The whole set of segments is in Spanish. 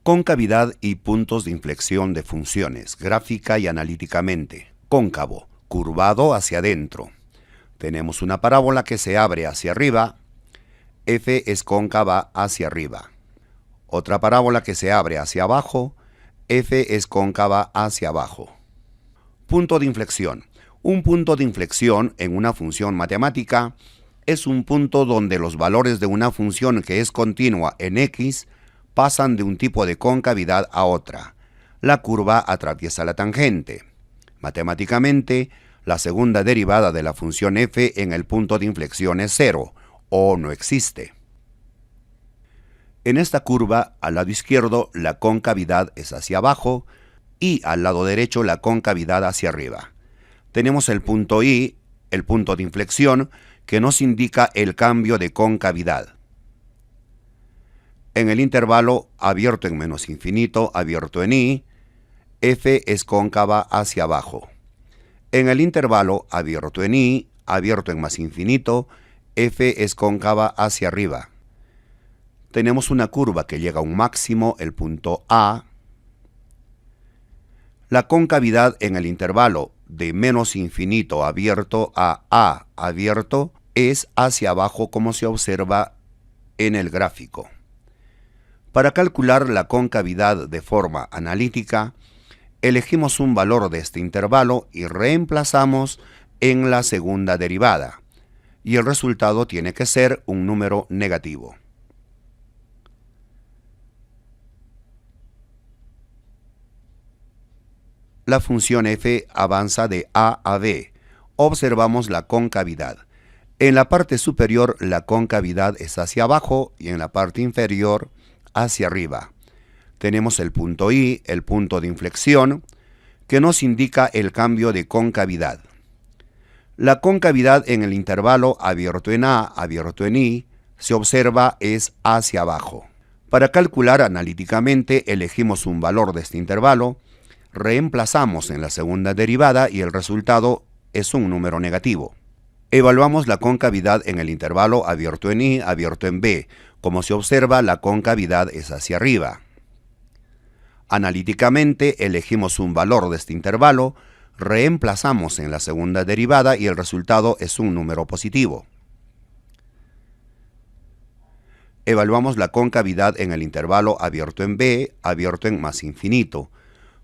Concavidad y puntos de inflexión de funciones, gráfica y analíticamente. Cóncavo, curvado hacia adentro. Tenemos una parábola que se abre hacia arriba, f es cóncava hacia arriba. Otra parábola que se abre hacia abajo, f es cóncava hacia abajo. Punto de inflexión. Un punto de inflexión en una función matemática es un punto donde los valores de una función que es continua en x pasan de un tipo de concavidad a otra. La curva atraviesa la tangente. Matemáticamente, la segunda derivada de la función f en el punto de inflexión es 0, o no existe. En esta curva, al lado izquierdo, la concavidad es hacia abajo y al lado derecho la concavidad hacia arriba. Tenemos el punto I, el punto de inflexión, que nos indica el cambio de concavidad. En el intervalo abierto en menos infinito, abierto en I, f es cóncava hacia abajo. En el intervalo abierto en I, abierto en más infinito, f es cóncava hacia arriba. Tenemos una curva que llega a un máximo, el punto A. La concavidad en el intervalo de menos infinito abierto a A abierto es hacia abajo, como se observa en el gráfico. Para calcular la concavidad de forma analítica, elegimos un valor de este intervalo y reemplazamos en la segunda derivada, y el resultado tiene que ser un número negativo. La función f avanza de A a B. Observamos la concavidad. En la parte superior la concavidad es hacia abajo y en la parte inferior hacia arriba. Tenemos el punto I, el punto de inflexión, que nos indica el cambio de concavidad. La concavidad en el intervalo abierto en A, abierto en I, se observa es hacia abajo. Para calcular analíticamente elegimos un valor de este intervalo, reemplazamos en la segunda derivada y el resultado es un número negativo. Evaluamos la concavidad en el intervalo abierto en I, abierto en B. Como se observa, la concavidad es hacia arriba. Analíticamente elegimos un valor de este intervalo, reemplazamos en la segunda derivada y el resultado es un número positivo. Evaluamos la concavidad en el intervalo abierto en B, abierto en más infinito.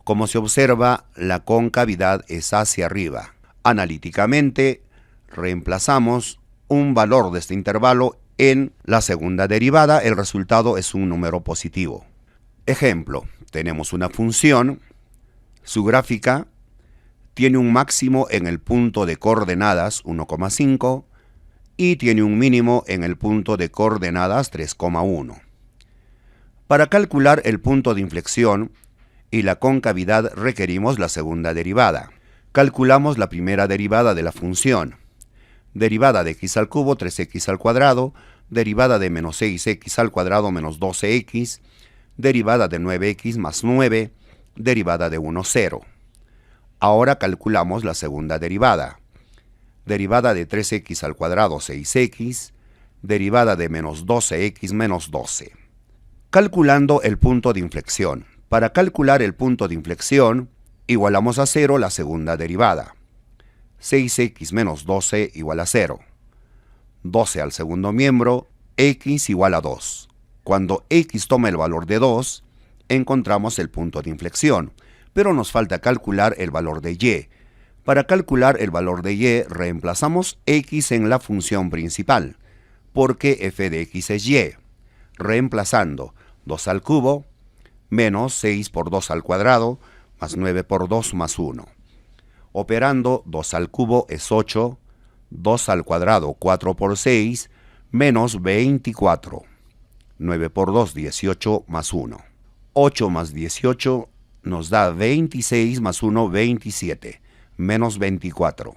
Como se observa, la concavidad es hacia arriba. Analíticamente, reemplazamos un valor de este intervalo en la segunda derivada, el resultado es un número positivo. Ejemplo, tenemos una función, su gráfica tiene un máximo en el punto de coordenadas 1,5 y tiene un mínimo en el punto de coordenadas 3,1. Para calcular el punto de inflexión y la concavidad requerimos la segunda derivada. Calculamos la primera derivada de la función. Derivada de x al cubo, 3x al cuadrado, derivada de menos 6x al cuadrado menos 12x, derivada de 9x más 9, derivada de 1, 0. Ahora calculamos la segunda derivada. Derivada de 3x al cuadrado, 6x, derivada de menos 12x menos 12. Calculando el punto de inflexión. Para calcular el punto de inflexión, igualamos a 0 la segunda derivada. 6x menos 12 igual a 0. 12 al segundo miembro, x igual a 2. Cuando x toma el valor de 2, encontramos el punto de inflexión, pero nos falta calcular el valor de y. Para calcular el valor de y, reemplazamos x en la función principal, porque f de x es y. Reemplazando 2 al cubo, menos 6 por 2 al cuadrado, más 9 por 2 más 1. Operando 2 al cubo es 8, 2 al cuadrado 4 por 6, menos 24. 9 por 2, 18 más 1. 8 más 18 nos da 26 más 1, 27, menos 24.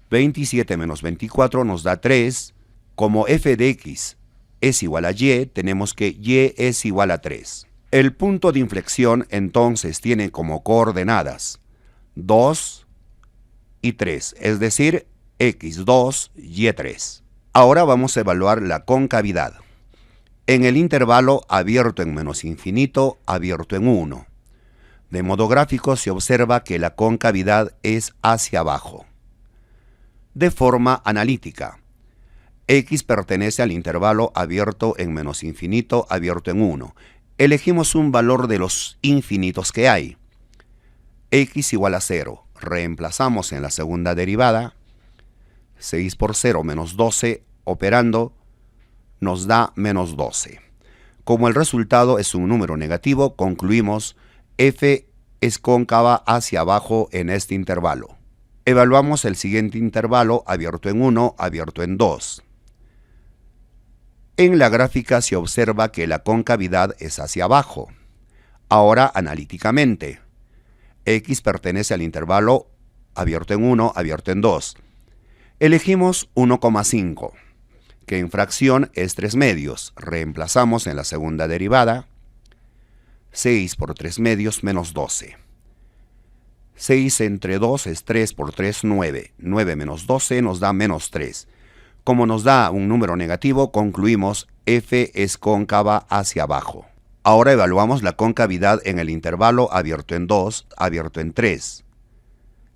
27 menos 24 nos da 3. Como f de x es igual a y, tenemos que y es igual a 3. El punto de inflexión entonces tiene como coordenadas 2 y 3, es decir, x2, y3. Ahora vamos a evaluar la concavidad. en el intervalo abierto en menos infinito, abierto en 1. De modo gráfico se observa que la concavidad es hacia abajo. De forma analítica, X pertenece al intervalo abierto en menos infinito, abierto en 1. Elegimos un valor de los infinitos que hay. X igual a 0. Reemplazamos en la segunda derivada. 6 por 0 menos 12, operando, nos da menos 12. Como el resultado es un número negativo, concluimos f es cóncava hacia abajo en este intervalo. Evaluamos el siguiente intervalo abierto en 1, abierto en 2. En la gráfica se observa que la concavidad es hacia abajo. Ahora analíticamente, X pertenece al intervalo abierto en 1, abierto en 2. Elegimos 1,5, que en fracción es 3 medios. Reemplazamos en la segunda derivada. 6 por 3 medios menos 12. 6 entre 2 es 3 por 3, 9. 9 menos 12 nos da menos 3. Como nos da un número negativo, concluimos f es cóncava hacia abajo. Ahora evaluamos la concavidad en el intervalo abierto en 2, abierto en 3.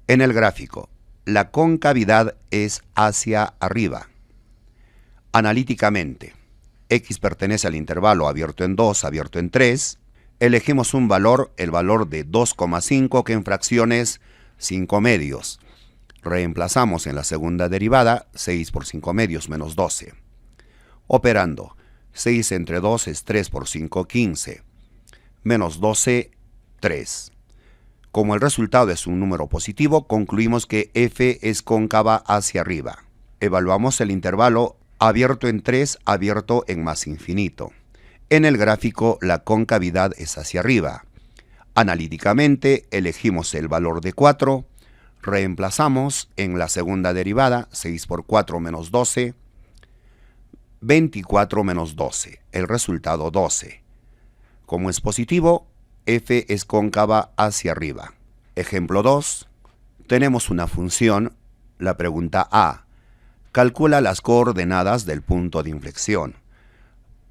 En el gráfico, la concavidad es hacia arriba. Analíticamente, X pertenece al intervalo abierto en 2, abierto en 3. Elegimos un valor, el valor de 2,5, que en fracción es 5 medios. Reemplazamos en la segunda derivada, 6 por 5 medios menos 12. Operando, 6 entre 2 es 3 por 5, 15. Menos 12, 3. Como el resultado es un número positivo, concluimos que f es cóncava hacia arriba. Evaluamos el intervalo abierto en 3, abierto en más infinito. En el gráfico, la concavidad es hacia arriba. Analíticamente, elegimos el valor de 4. Reemplazamos en la segunda derivada, 6 por 4 menos 12, 24 menos 12, el resultado 12. Como es positivo, f es cóncava hacia arriba. Ejemplo 2, tenemos una función, la pregunta A, calcula las coordenadas del punto de inflexión.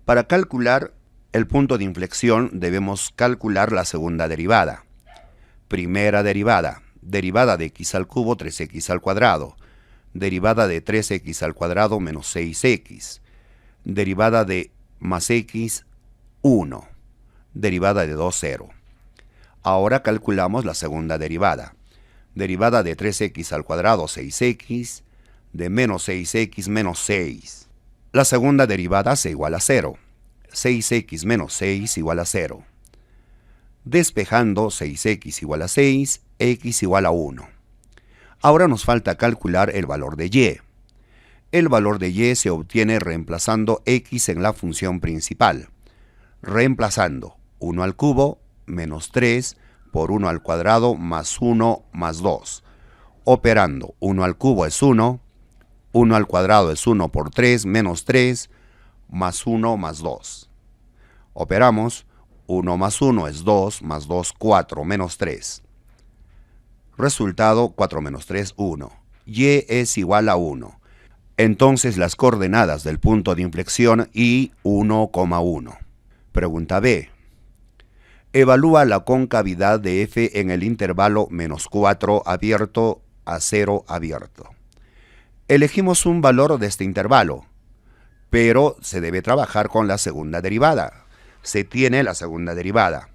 Para calcular el punto de inflexión debemos calcular la segunda derivada. Primera derivada. Derivada de x al cubo, 3x al cuadrado. Derivada de 3x al cuadrado menos 6x. Derivada de más x, 1. Derivada de 2, 0. Ahora calculamos la segunda derivada. Derivada de 3x al cuadrado, 6x. De menos 6x menos 6. La segunda derivada se iguala a 0. 6x menos 6 igual a 0. Despejando 6x igual a 6, x igual a 1. Ahora nos falta calcular el valor de y. El valor de y se obtiene reemplazando x en la función principal. Reemplazando 1 al cubo menos 3 por 1 al cuadrado más 1 más 2. Operando 1 al cubo es 1, 1 al cuadrado es 1 por 3 menos 3 más 1 más 2. Operamos 1 más 1 es 2, más 2, 4, menos 3. Resultado 4 menos 3, 1. Y es igual a 1. Entonces las coordenadas del punto de inflexión y 1,1. Pregunta B. Evalúa la concavidad de f en el intervalo menos 4 abierto a 0 abierto. Elegimos un valor de este intervalo, pero se debe trabajar con la segunda derivada. Se tiene la segunda derivada.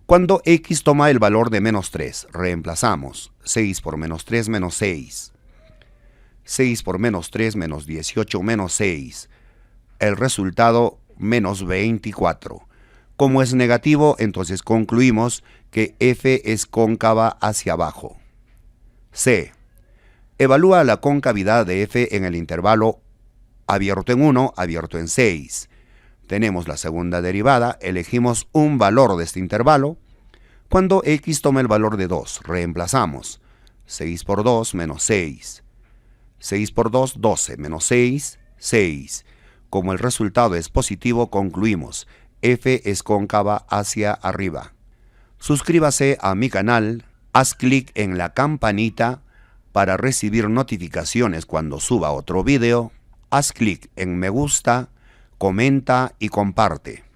Cuando x toma el valor de menos 3, reemplazamos 6 por menos 3 menos 6. 6 por menos 3 menos 18 menos 6. El resultado menos 24. Como es negativo, entonces concluimos que f es cóncava hacia abajo. C. Evalúa la concavidad de f en el intervalo abierto en 1, abierto en 6. Tenemos la segunda derivada, elegimos un valor de este intervalo. Cuando x toma el valor de 2, reemplazamos 6 por 2 menos 6. 6 por 2, 12, menos 6, 6. Como el resultado es positivo, concluimos f es cóncava hacia arriba. Suscríbase a mi canal, haz clic en la campanita para recibir notificaciones cuando suba otro video, haz clic en me gusta, comenta y comparte.